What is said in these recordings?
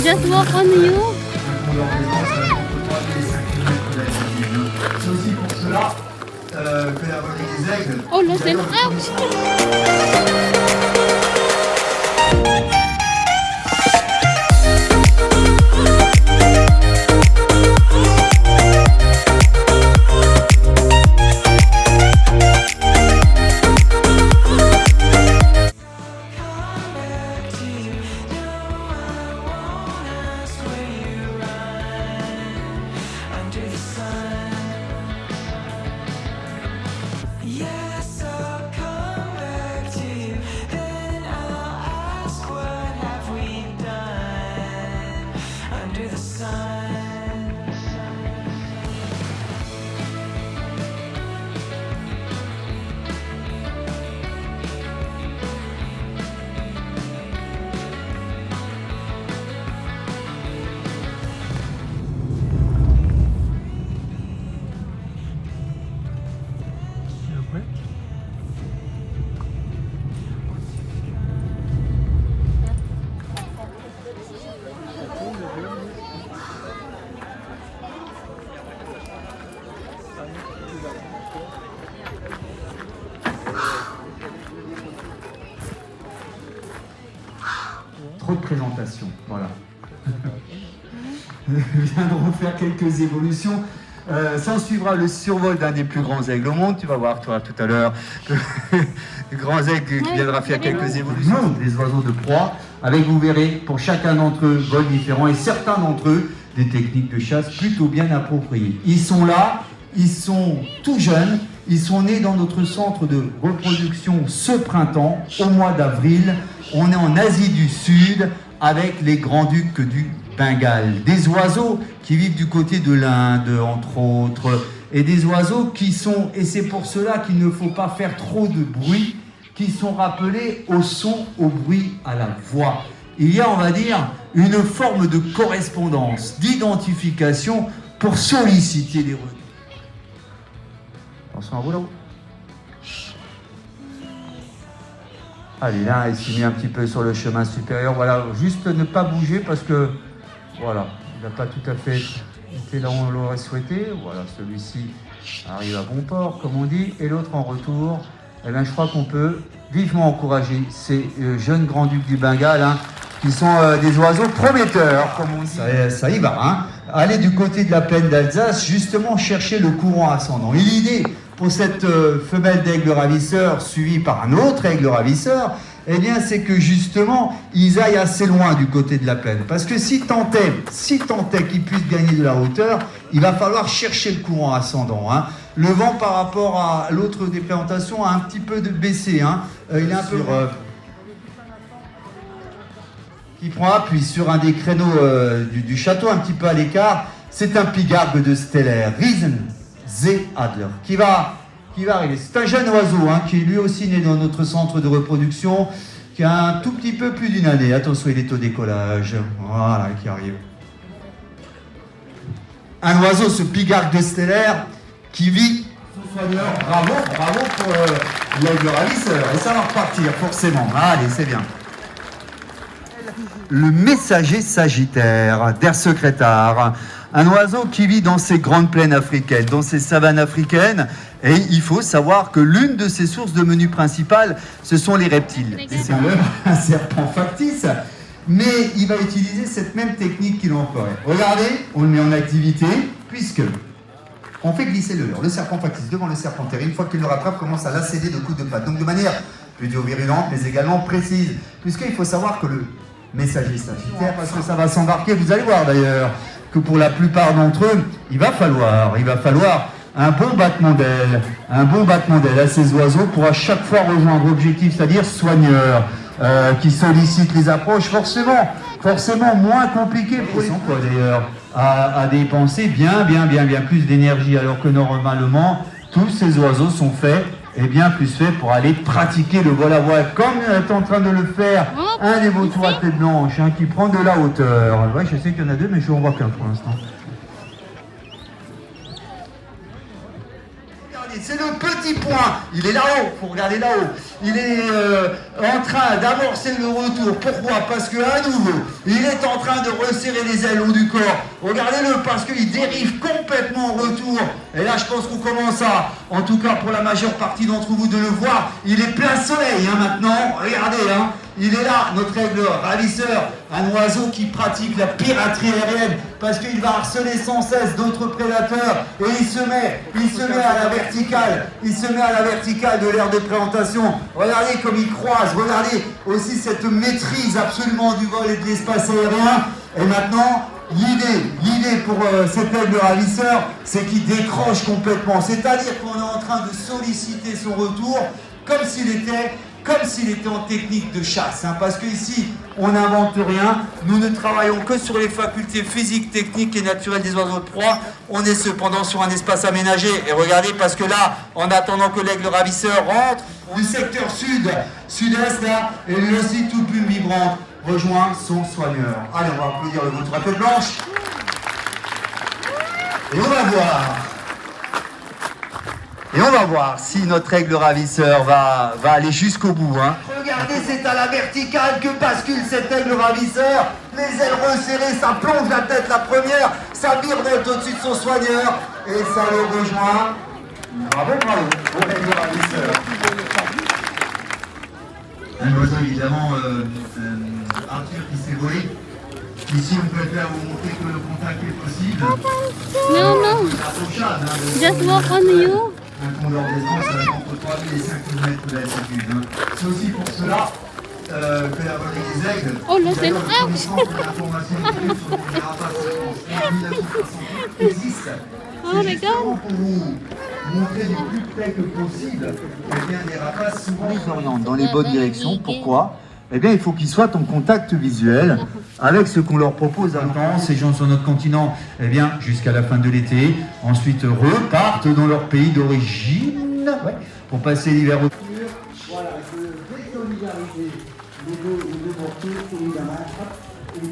Just walk on you. C'est aussi pour cela que la volée des aigles. Oh là, c'est ouch. Trop de présentation, voilà. Nous viendrons faire quelques évolutions. S'en suivra le survol d'un des plus grands aigles au monde. Tu vas voir, toi, tout à l'heure, le grand aigle qui viendra faire quelques évolutions. Des oiseaux de proie, avec, vous verrez, pour chacun d'entre eux, vols différents, et certains d'entre eux, des techniques de chasse plutôt bien appropriées. Ils sont là, ils sont tout jeunes, ils sont nés dans notre centre de reproduction ce printemps, au mois d'avril. On est en Asie du Sud, avec les grands-ducs du Bengale. Des oiseaux qui vivent du côté de l'Inde, entre autres, et des oiseaux qui sont, et c'est pour cela qu'il ne faut pas faire trop de bruit, qui sont rappelés au son, au bruit, à la voix. Il y a, on va dire, une forme de correspondance, d'identification pour solliciter les requins. Attention à vous là-haut. Allez, là, il s'est mis un petit peu sur le chemin supérieur. Voilà, juste ne pas bouger parce que, voilà, il n'a pas tout à fait été là où on l'aurait souhaité. Voilà, celui-ci arrive à bon port, comme on dit. Et l'autre en retour, eh bien, je crois qu'on peut vivement encourager ces jeunes grands-ducs du Bengale, hein, qui sont des oiseaux prometteurs, comme on dit. Ça y va, hein. Aller du côté de la plaine d'Alsace, justement chercher le courant ascendant. Et l'idée pour cette femelle d'aigle ravisseur suivie par un autre aigle ravisseur, eh bien, c'est que justement, ils aillent assez loin du côté de la plaine. Parce que si tant est qu'ils puissent gagner de la hauteur, il va falloir chercher le courant ascendant, hein. Le vent, par rapport à l'autre des présentations, a un petit peu baissé, hein. Il est un peu... qui prend appui sur un des créneaux du château, un petit peu à l'écart. C'est un pigargue de stellaire, Riesen Seeadler, qui va arriver. C'est un jeune oiseau, hein, qui est lui aussi né dans notre centre de reproduction, qui a un tout petit peu plus d'une année. Attention, il est au décollage. Voilà, qui arrive. Un oiseau, ce pigargue de stellaire, qui vit sous soigneur. Bravo pour l'aigle ravisseur. Et ça va repartir, forcément. Allez, c'est bien. Le messager sagittaire d'Air Secrétare, un oiseau qui vit dans ces grandes plaines africaines, dans ces savanes africaines, et il faut savoir que l'une de ses sources de menu principales, ce sont les reptiles. C'est un serpent factice, mais il va utiliser cette même technique qu'il emploie. Regardez, on le met en activité, puisque on fait glisser le leurre, le serpent factice devant le serpent terrible, une fois qu'il le rattrape, commence à l'assaider de coups de patte. Donc de manière plutôt virulente, mais également précise, puisqu'il faut savoir que le messager sagittaire, parce que ça va s'embarquer, vous allez voir d'ailleurs, que pour la plupart d'entre eux, il va falloir un bon battement d'aile à ces oiseaux pour à chaque fois rejoindre l'objectif, c'est-à-dire soigneur, qui sollicite les approches, forcément moins compliqué pour les d'ailleurs, à dépenser bien plus d'énergie, alors que normalement, tous ces oiseaux sont faits et bien plus fait pour aller pratiquer le vol à voile, comme est en train de le faire un des vautours à tête blanche, hein, qui prend de la hauteur. Ouais, je sais qu'il y en a deux, mais je n'en vois qu'un pour l'instant. C'est le petit point, il est là-haut, il faut regarder là-haut. Il est en train d'amorcer le retour. Pourquoi? Parce qu'à nouveau, il est en train de resserrer les ailes du corps. Regardez-le, parce qu'il dérive complètement en retour. Et là, je pense qu'on commence à, en tout cas pour la majeure partie d'entre vous, de le voir. Il est plein soleil maintenant. Regardez, hein. Il est là, notre aigle ravisseur, un oiseau qui pratique la piraterie aérienne parce qu'il va harceler sans cesse d'autres prédateurs et il se met à la verticale, de l'aire de présentation. Regardez comme il croise, regardez aussi cette maîtrise absolument du vol et de l'espace aérien. Et maintenant, l'idée pour cet aigle ravisseur, c'est qu'il décroche complètement. C'est-à-dire qu'on est en train de solliciter son retour comme s'il était en technique de chasse, hein, parce qu'ici, on n'invente rien, nous ne travaillons que sur les facultés physiques, techniques et naturelles des oiseaux de proie. On est cependant sur un espace aménagé, et regardez, parce que là, en attendant que l'aigle ravisseur rentre, du secteur sud-est, là, et lui aussi, toute plume vibrante, rejoint son soigneur. Allez, on va applaudir le vôtre à tête blanche, et on va voir si notre aigle ravisseur va aller jusqu'au bout. Hein. Regardez, c'est à la verticale que bascule cet aigle ravisseur. Les ailes resserrées, ça plonge la tête la première, ça virevolte au-dessus de son soigneur et ça le rejoint. Bravo, au aigle ravisseur. Un oiseau évidemment, Arthur qui s'est volé. Ici, on préfère vous montrer que le contact est possible. No. Just walk on you. Un condor des Andes, ça va entre 3 000 et 5 km d'altitude. Hein. C'est aussi pour cela que la volée des aigles. Oh, là, c'est l'information sur les rapaces en 1968 existe. Oh my God. Pour vous montrer du plus près que possible, eh bien, les rapaces souvent s'orientent dans les bonnes directions. Pourquoi? Eh bien, il faut qu'ils soient en contact visuel avec ce qu'on leur propose à temps. Ces gens sur notre continent, eh bien, jusqu'à la fin de l'été, ensuite repartent dans leur pays d'origine pour passer l'hiver au... Voilà, je vais solidariser les deux morceaux, évidemment. Et le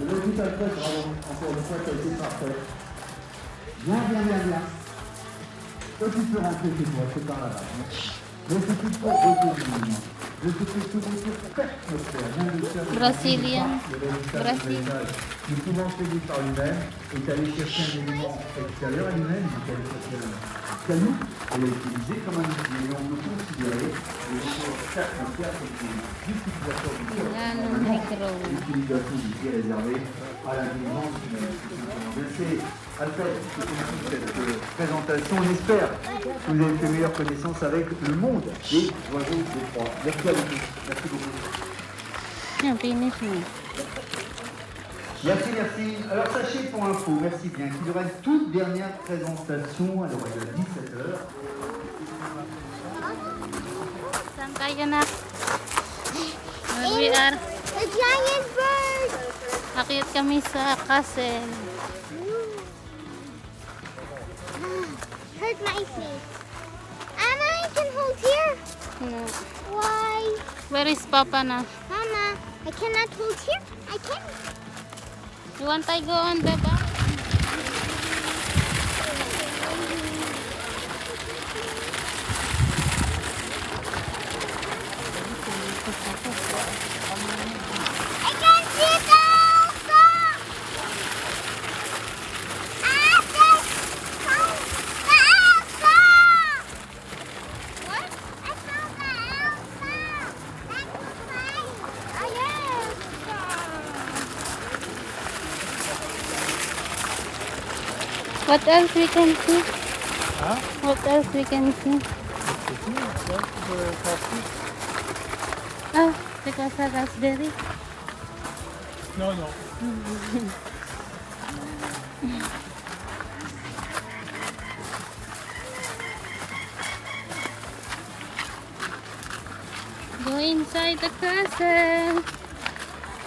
résultat de fait, encore une fois, ça a été parfait. Bien. Toi, tu peux rentrer chez toi, c'est par là-bas. Mais c'est tout pour retourner. Brazilian. Brésil. Qui est souvent séduit par lui-même, est allé chercher un élément extérieur à lui-même, il est allé chercher un caillou, et l'a utilisé comme un outil. Et on peut considérer les chaque matière comme une utilisation du corps, l'utilisation du pied réservée à l'intelligence humaine. C'est Alfred qui continue cette présentation. On espère que vous avez fait meilleure connaissance avec le monde des oiseaux de proie. Merci à vous. Merci beaucoup. Merci. Alors sachez pour info, merci bien, qu'il y aura une toute dernière présentation à l'heure de 17h. Saan tayo na? We are. A giant bird! Akyat kami sa castle. Hurt my face. Anna, I can hold here. No. Why? Where is Papa na? Mama, I cannot hold here. I can. You want I go on the back? I can see the Elsa! The Elsa! What? I saw the Elsa! That's right. Oh, yes. What else we can see? Huh? What else we can see? Oh, because of raspberry. No. Go inside the castle.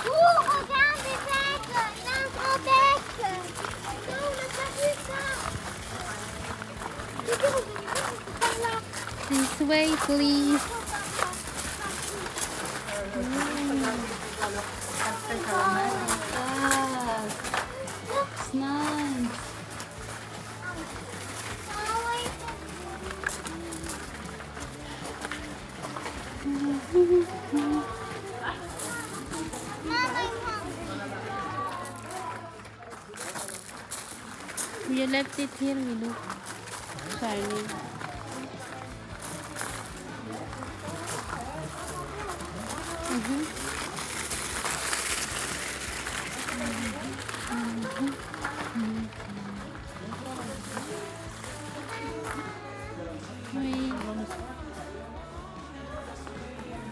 Ouh, regardez, bec! Il y a un grand bec! Non, on n'a pas vu ça! Par là. This way, please. It's nice. You left it here, Willow. Charlie. Wait.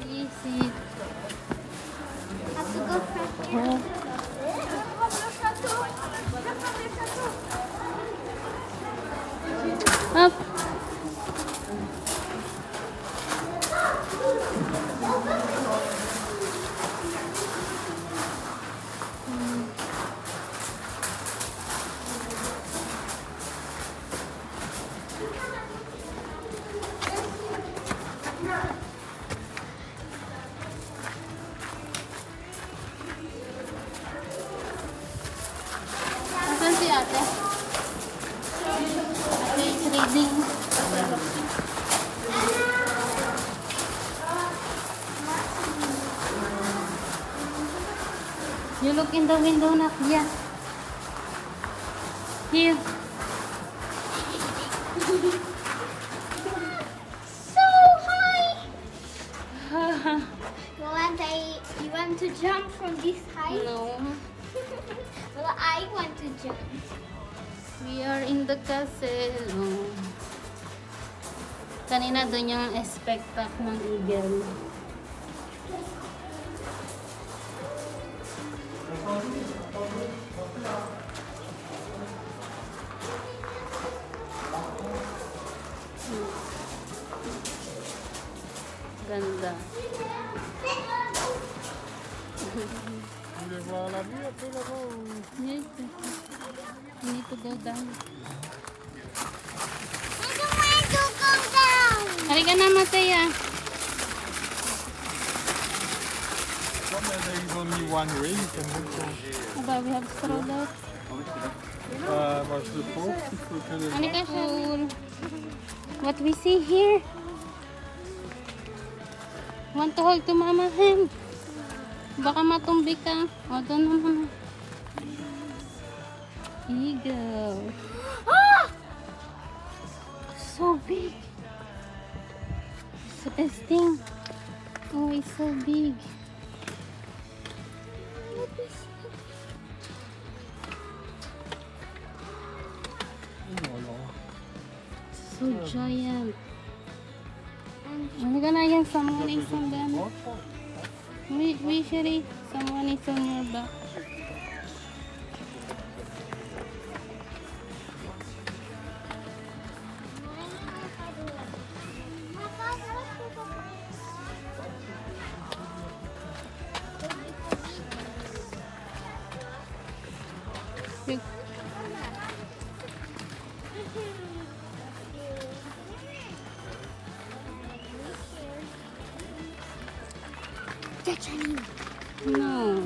This is... Have to go first. Oh. Up. Asan si ate? Ate is reading. You look in the window, Nak. Yeah. Here. So high. You want to jump from this height? No. Well, I want to jump. We are in the castle. Oh. Kanina doon yung spectac ng eagle. Ganda. Vous voulez voir la vue un peu là-bas ou... Yes. We need to go down. I don't want to go down. Halika na, Mataya. Comme there is only one way, you can look for... Aba, we have strolled out. Moi je le trouve, il faut que les... Halika, Shaul. What we see here? Want to hold to mama hand? Baka matumbi ka. O, doon naman. Eagle. Ah! So big. So this thing. Oh, it's so big. So giant. Halika na yan. Someone is on them. We Sherry. Someone is on your back. No.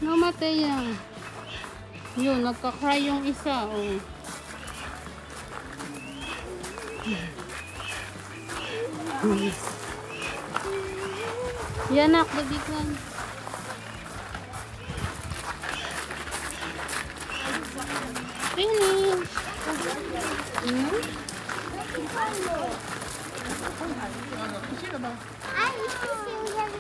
Namatay yan. Yun, nagka-cry yung isa. Oh. Yan, Nak, the big one. Really? Hmm? I used to sing them.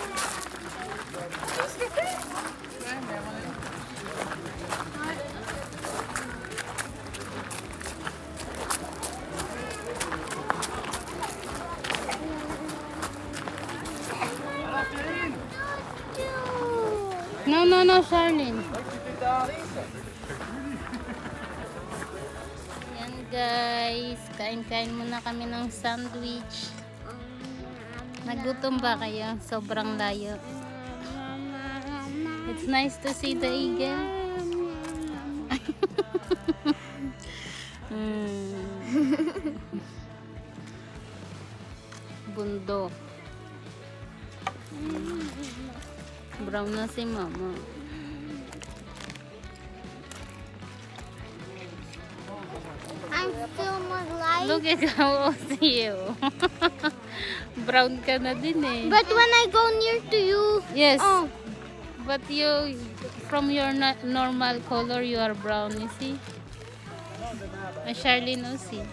No, Charlene. Yan guys, kain-kain muna kami ng sandwich. Nagutom ba kayo? Sobrang layo. It's nice to see the eagle. Bundok. Brown na si mama. I'm still more light. Look at how old you. Brown ka na din eh. But when I go near to you, Yes. oh, But you from your normal color, you are brown, you see? Charlene, you see?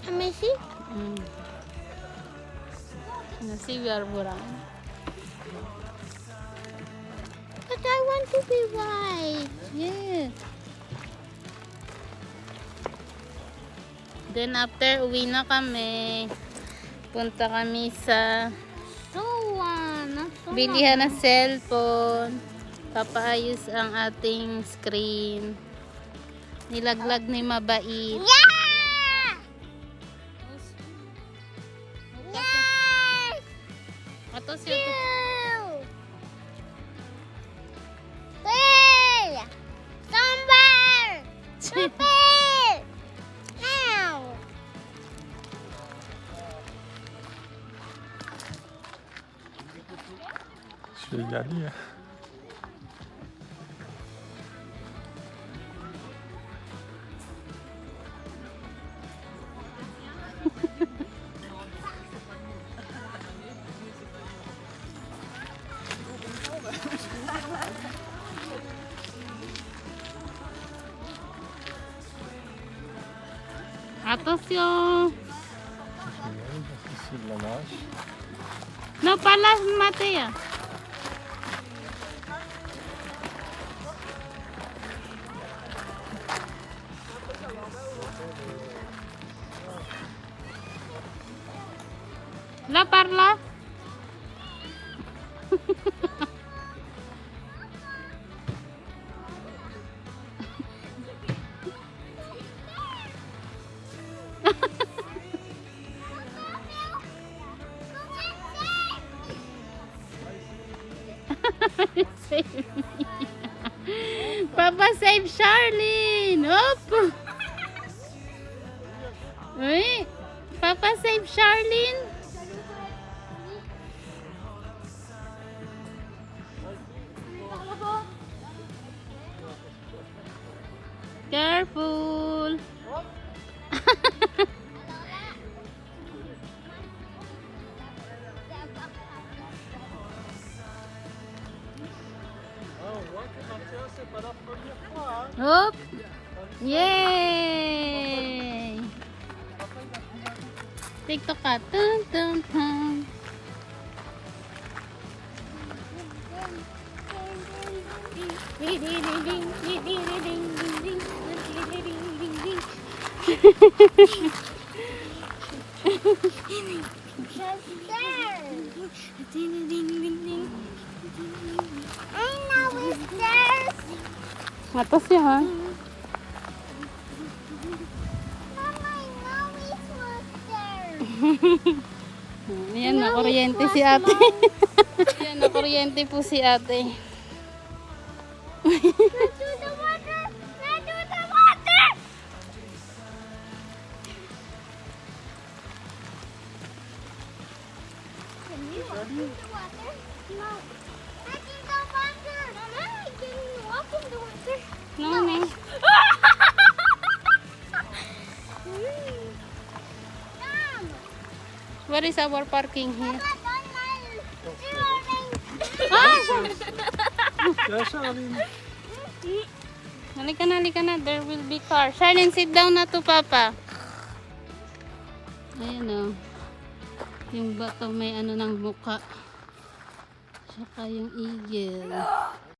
Let me see. You see, we are brown. But I want to be white. Yeah. Then after, uwi na kami. Punta kami sa So bilihan ng cellphone. Papaayos ang ating screen. Nilaglag ni Mabait. Yeah! Yes! Ato siya. Hey! Somewhere! Super! Now! Je vais y aller. Attention. Ici de la nage. No, palas Matea. La parla. Save me. Papa save Charlene. Op. Uy. Papa save Charlene. Careful. Hop. Yay. TikTok ka. Tum, tum, tum. Just there. I know it's there. Atas siya ha. Mama, I know it was there. Yan, nakuryente si ate. Yan, nakuryente po si ate. Let's do the water. Let's do the water. Can you walk in the water? No. Let's do the water. Mama, I can walk in the water. No, no. Mom, Where is our parking here? Mama, don't mind. Ah! Yeah, Charlene. Halika na. There will be car. Charlene, sit down na to, Papa. Ayan o. Yung bato may ano ng muka. Saka yung eagle.